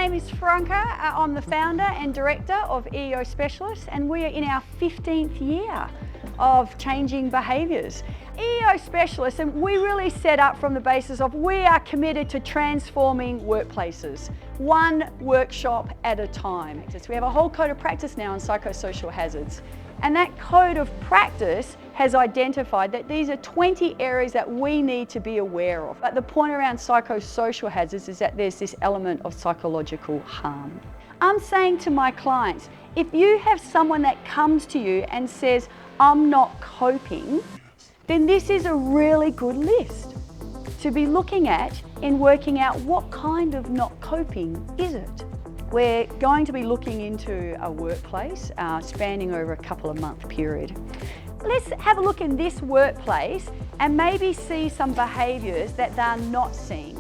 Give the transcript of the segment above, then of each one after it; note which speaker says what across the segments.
Speaker 1: name is Franca. I'm the founder and director of EEO Specialists, and we are in our 15th year of changing behaviours. EEO Specialists, and we really set up from the basis of we are committed to transforming workplaces, one workshop at a time. We have a whole code of practice now on psychosocial hazards, and that code of practice has identified that these are 20 areas that we need to be aware of. But the point around psychosocial hazards is that there's this element of psychological harm. I'm saying to my clients, if you have someone that comes to you and says, I'm not coping, then this is a really good list to be looking at in working out what kind of not coping is it. We're going to be looking into a workplace spanning over a couple of month period. Let's have a look in this workplace and maybe see some behaviours that they're not seeing.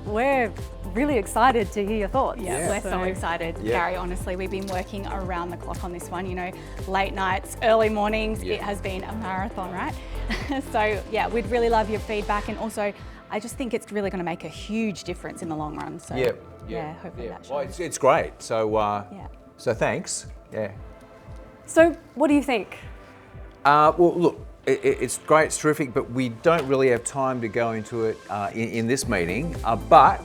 Speaker 2: We're really excited to hear your thoughts.
Speaker 3: Yeah, we're so excited, Gary. Honestly, we've been working around the clock on this one, you know, late nights, early mornings. It has been a marathon, right? So yeah, we'd really love your feedback, and also I just think it's really going to make a huge difference in the long run. So hopefully that shows.
Speaker 4: Well, it's great. So so thanks. Yeah.
Speaker 2: So what do you think?
Speaker 4: Well, look, it's great, it's terrific, but we don't really have time to go into it in this meeting. But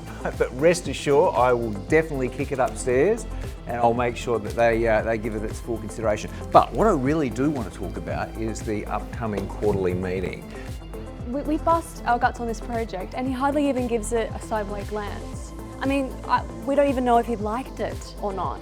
Speaker 4: rest assured, I will definitely kick it upstairs, and I'll make sure that they give it its full consideration. But what I really do want to talk about is the upcoming quarterly meeting.
Speaker 5: We bust our guts on this project, and he hardly even gives it a sideway glance. I mean, we don't even know if he liked it or not.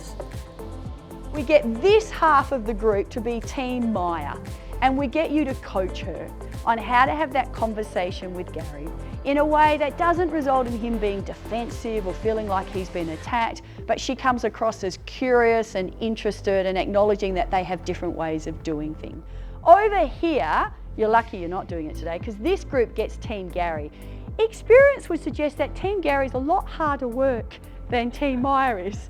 Speaker 1: We get this half of the group to be Team Maya, and we get you to coach her on how to have that conversation with Gary in a way that doesn't result in him being defensive or feeling like he's been attacked, but she comes across as curious and interested and acknowledging that they have different ways of doing things. Over here, you're lucky you're not doing it today, because this group gets Team Gary. Experience would suggest that Team Gary is a lot harder work than Team Maya is.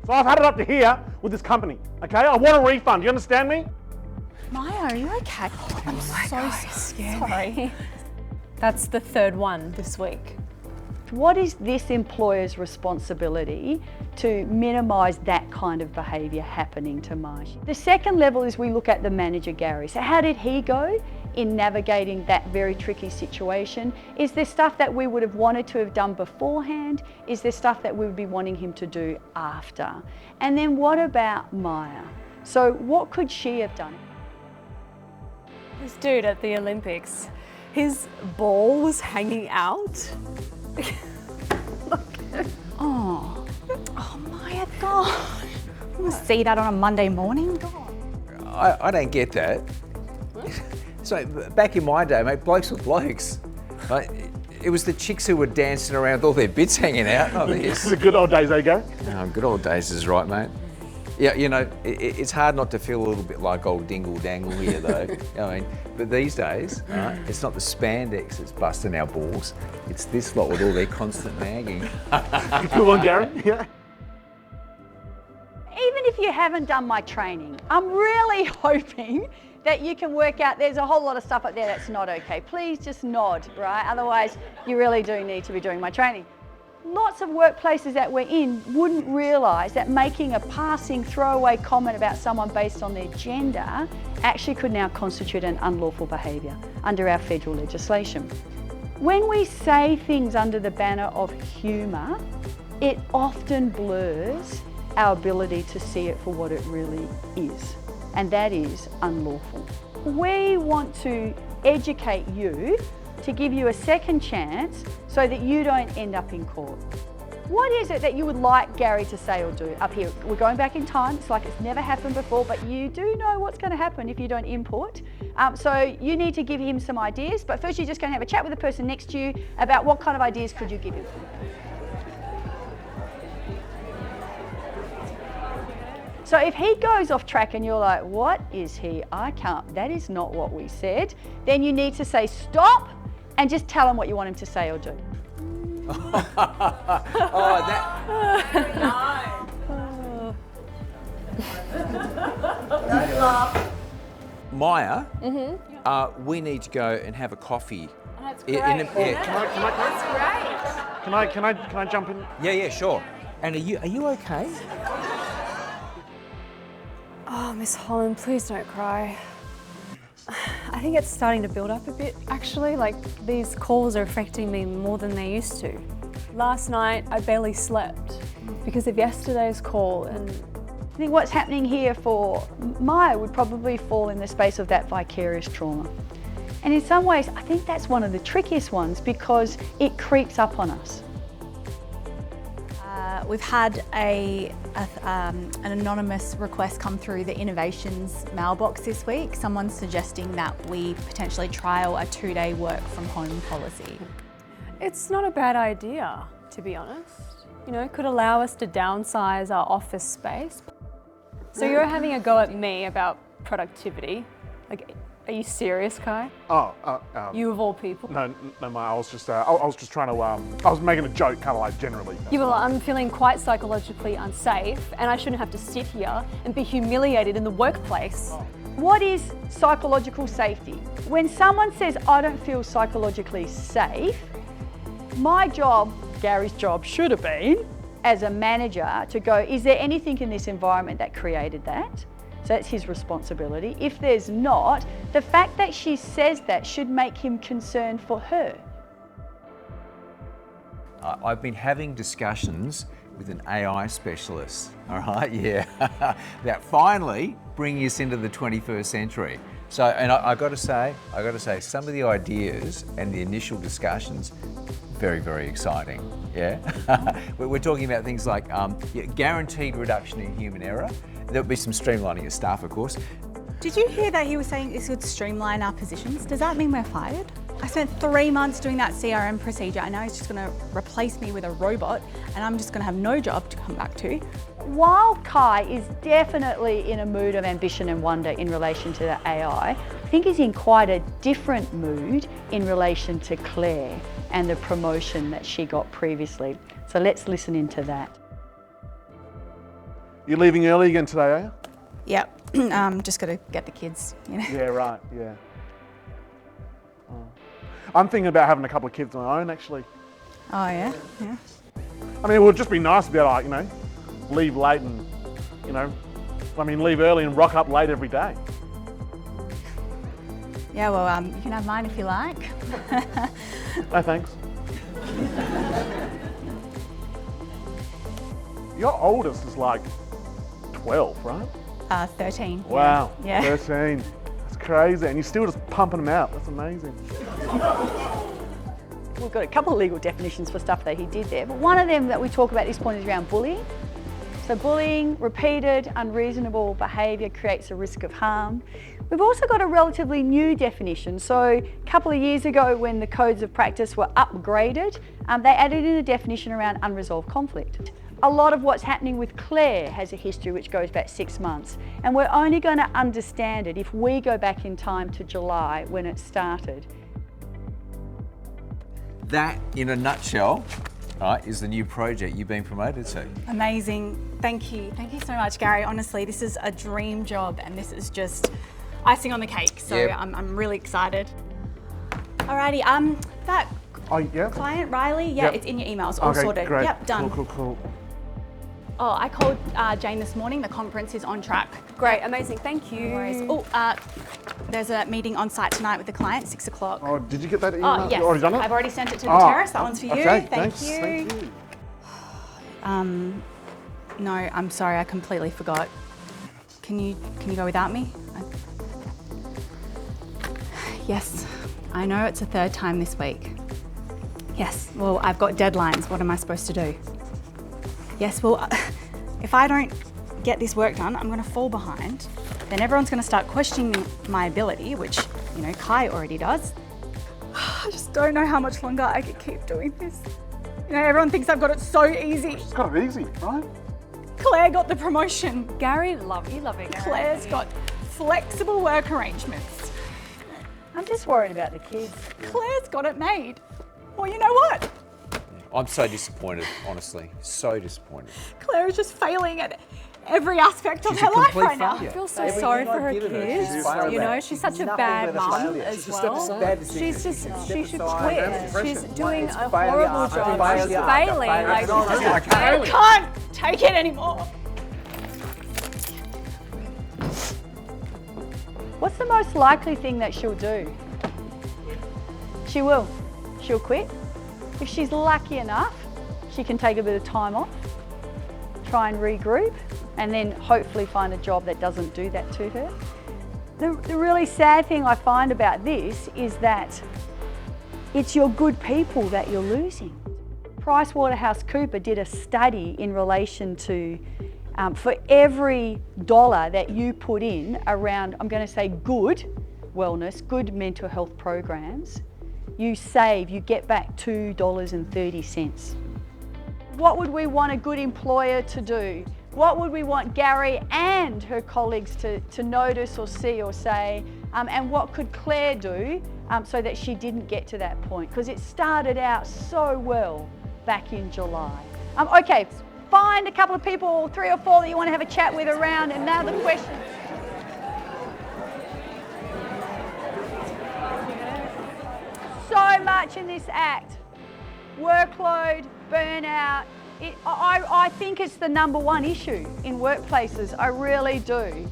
Speaker 6: So I've had it up to here with this company, okay? I want a refund, you understand me?
Speaker 3: Maya, are you okay? I'm so scared.
Speaker 2: Sorry. That's the third one this week.
Speaker 1: What is this employer's responsibility to minimise that kind of behaviour happening to Marsh? The second level is we look at the manager, Gary. So how did he go in navigating that very tricky situation? Is there stuff that we would have wanted to have done beforehand? Is there stuff that we would be wanting him to do after? And then what about Maya? So what could she have done?
Speaker 2: This dude at the Olympics, his ball was hanging out.
Speaker 3: Oh, Maya, God. You want to see that on a Monday morning? God.
Speaker 4: I don't get that. So back in my day, mate, blokes were blokes. Right? It was the chicks who were dancing around with all their bits hanging out. Not
Speaker 6: This is the good old days, eh, Gary?
Speaker 4: No, good old days is right, mate. Yeah, you know, it's hard not to feel a little bit like old dingle dangle here, though. I mean, but these days, right, it's not the spandex that's busting our balls. It's this lot with all their constant nagging.
Speaker 6: Good one, Gary. Yeah.
Speaker 1: Even if you haven't done my training, I'm really hoping that you can work out there's a whole lot of stuff up there that's not okay. Please just nod, right? Otherwise, you really do need to be doing my training. Lots of workplaces that we're in wouldn't realise that making a passing throwaway comment about someone based on their gender actually could now constitute an unlawful behaviour under our federal legislation. When we say things under the banner of humour, it often blurs our ability to see it for what it really is, and that is unlawful. We want to educate you to give you a second chance so that you don't end up in court. What is it that you would like Gary to say or do up here? We're going back in time, it's like it's never happened before, but you do know what's going to happen if you don't input. So you need to give him some ideas, but first you're just going to have a chat with the person next to you about what kind of ideas could you give him. So if he goes off track and you're like, what is he? I can't, that is not what we said. Then you need to say stop and just tell him what you want him to say or do.
Speaker 4: Oh, that.
Speaker 5: Don't laugh.
Speaker 4: Maya, we need to go and have a coffee.
Speaker 5: That's great.
Speaker 6: Can I?
Speaker 5: That's great.
Speaker 6: Can I jump in?
Speaker 4: Yeah, sure. And are you okay?
Speaker 5: Oh, Miss Holland, please don't cry. I think it's starting to build up a bit, actually. Like, these calls are affecting me more than they used to. Last night, I barely slept because of yesterday's call, and
Speaker 1: I think what's happening here for Maya would probably fall in the space of that vicarious trauma. And in some ways, I think that's one of the trickiest ones because it creeps up on us.
Speaker 3: We've had an anonymous request come through the Innovations mailbox this week. Someone's suggesting that we potentially trial a 2-day work from home policy.
Speaker 5: it's not a bad idea, to be honest. You know, it could allow us to downsize our office space. So you're having a go at me about productivity. Like, are you serious, Kai? You of all people.
Speaker 6: No, mate, I was just trying to, I was making a joke, kind of like generally.
Speaker 5: Yeah, well, I'm feeling quite psychologically unsafe, and I shouldn't have to sit here and be humiliated in the workplace.
Speaker 1: What is psychological safety? When someone says, I don't feel psychologically safe, my job, Gary's job should have been, as a manager, to go, is there anything in this environment that created that? So that's his responsibility. If there's not, the fact that she says that should make him concerned for her.
Speaker 4: I've been having discussions with an AI specialist, all right, yeah, that finally bring us into the 21st century. So, and I got to say, some of the ideas and the initial discussions, very, very exciting, yeah. We're talking about things like guaranteed reduction in human error. There'll be some streamlining of staff, of course.
Speaker 3: Did you hear that he was saying this would streamline our positions? Does that mean we're fired? I spent 3 months doing that CRM procedure and now he's just going to replace me with a robot and I'm just going to have no job to come back to.
Speaker 1: While Kai is definitely in a mood of ambition and wonder in relation to the AI, I think he's in quite a different mood in relation to Claire and the promotion that she got previously. So let's listen into that.
Speaker 6: You're leaving early again today, are you?
Speaker 3: Yep, just got to get the kids, you know.
Speaker 6: Yeah, right, yeah. Oh. I'm thinking about having a couple of kids of my own, actually.
Speaker 3: Oh yeah? Yeah.
Speaker 6: I mean, it would just be nice to be able to, you know, leave late and, you know, leave early and rock up late every day.
Speaker 3: Yeah, well, you can have mine if you like.
Speaker 6: No, thanks. Your oldest is like 12, right?
Speaker 3: 13.
Speaker 6: Wow,
Speaker 3: Yeah.
Speaker 6: 13. That's crazy. And you're still just pumping them out. That's amazing.
Speaker 1: We've got a couple of legal definitions for stuff that he did there, but one of them that we talk about at this point is around bullying. So bullying, repeated, unreasonable behaviour creates a risk of harm. We've also got a relatively new definition. So a couple of years ago when the codes of practice were upgraded, they added in a definition around unresolved conflict. A lot of what's happening with Claire has a history which goes back 6 months, and we're only going to understand it if we go back in time to July when it started.
Speaker 4: That, in a nutshell, right, is the new project you've been promoted to.
Speaker 3: Amazing. Thank you. Thank you so much, Gary. Honestly, this is a dream job and this is just icing on the cake. So
Speaker 4: Yep.
Speaker 3: I'm really excited. Alrighty, that
Speaker 6: Yeah?
Speaker 3: client, Riley,
Speaker 6: Yep.
Speaker 3: it's in your emails, all
Speaker 6: Okay,
Speaker 3: sorted.
Speaker 6: great.
Speaker 3: Yep, done.
Speaker 6: Cool.
Speaker 3: Oh, I called Jane this morning. The conference is on track.
Speaker 5: Great, amazing, thank you.
Speaker 3: No worries. Oh, there's a meeting on site tonight with the client, 6 o'clock.
Speaker 6: Oh, did you get that email?
Speaker 3: Oh, yes.
Speaker 6: You already done it?
Speaker 3: I've already sent it to the terrace. That one's for you.
Speaker 6: Okay,
Speaker 3: Thank
Speaker 6: thanks.
Speaker 3: you.
Speaker 6: Thank you.
Speaker 3: No, I'm sorry, I completely forgot. Can you go without me? Yes, I know it's the 3rd time this week. Yes, well, I've got deadlines. What am I supposed to do? Yes, well, if I don't get this work done, I'm going to fall behind. Then everyone's going to start questioning my ability, which, you know, Kai already does. I just don't know how much longer I could keep doing this. You know, everyone thinks I've got it so easy.
Speaker 6: It's got it easy, right?
Speaker 3: Claire got the promotion.
Speaker 5: Gary, love you.
Speaker 3: Claire's got flexible work arrangements.
Speaker 1: I'm just worried about the kids.
Speaker 3: Claire's got it made. Well, you know what?
Speaker 4: I'm so disappointed, honestly, so disappointed.
Speaker 3: Claire is just failing at
Speaker 2: every aspect of
Speaker 4: She's
Speaker 2: her
Speaker 4: a
Speaker 2: life
Speaker 4: complete
Speaker 2: right now.
Speaker 4: failure.
Speaker 5: I feel so
Speaker 4: Everything
Speaker 5: sorry for
Speaker 4: I've
Speaker 5: her
Speaker 4: given her,
Speaker 5: kids.
Speaker 4: she's failed
Speaker 5: You know,
Speaker 4: at.
Speaker 5: she's such a
Speaker 4: Nothing
Speaker 5: bad
Speaker 4: but a
Speaker 5: mum
Speaker 4: failure.
Speaker 5: as
Speaker 4: She's a step
Speaker 5: well.
Speaker 4: aside.
Speaker 5: She's just, she should
Speaker 4: aside.
Speaker 5: quit.
Speaker 4: That's
Speaker 5: She's
Speaker 4: depression.
Speaker 5: doing
Speaker 4: It's
Speaker 5: a
Speaker 4: failure
Speaker 5: horrible
Speaker 4: after
Speaker 5: job.
Speaker 4: failure
Speaker 5: She's
Speaker 4: after
Speaker 5: failing.
Speaker 4: failure.
Speaker 5: Like,
Speaker 4: No,
Speaker 5: she's
Speaker 4: no,
Speaker 5: just
Speaker 4: I
Speaker 3: I
Speaker 5: failing.
Speaker 3: can't take it anymore.
Speaker 1: What's the most likely thing that she'll do? She will. She'll quit. If she's lucky enough, she can take a bit of time off, try and regroup, and then hopefully find a job that doesn't do that to her. The really sad thing I find about this is that it's your good people that you're losing. PricewaterhouseCoopers did a study in relation to for every dollar that you put in around, I'm going to say good wellness, good mental health programs, you get back $2.30. What would we want a good employer to do? What would we want Gary and her colleagues to notice or see or say? And what could Claire do so that she didn't get to that point? Because it started out so well back in July. Okay, find a couple of people, 3 or 4 that you want to have a chat with around, and now the questions. So much in this act. Workload, burnout. I think it's the #1 issue in workplaces. I really do.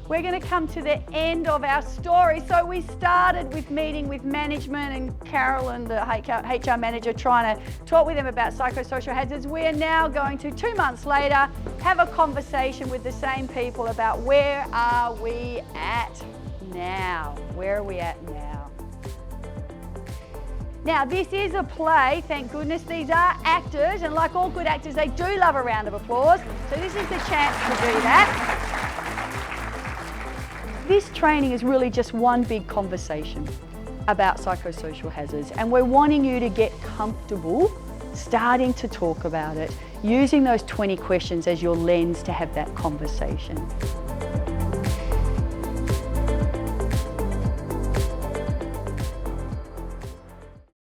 Speaker 1: We're going to come to the end of our story. So we started with meeting with management and Carolyn, the HR manager, trying to talk with them about psychosocial hazards. We are now going to, 2 months later, have a conversation with the same people about where are we at now? Where are we at now? Now, this is a play, thank goodness. These are actors, and like all good actors, they do love a round of applause. So this is the chance to do that. This training is really just one big conversation about psychosocial hazards, and we're wanting you to get comfortable starting to talk about it, using those 20 questions as your lens to have that conversation.